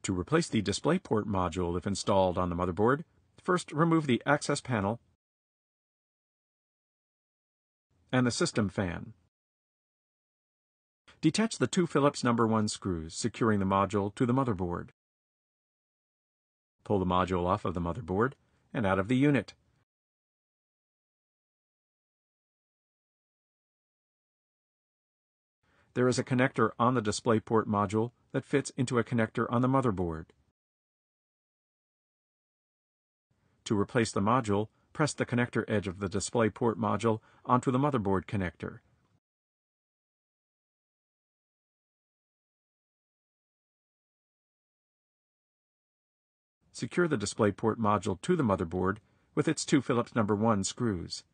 To replace the DisplayPort module if installed on the motherboard, first remove the access panel and the system fan. Detach the two Phillips No. 1 screws securing the module to the motherboard. Pull the module off of the motherboard and out of the unit. There is a connector on the DisplayPort module that fits into a connector on the motherboard. To replace the module, press the connector edge of the DisplayPort module onto the motherboard connector. Secure the DisplayPort module to the motherboard with its two Phillips No. 1 screws.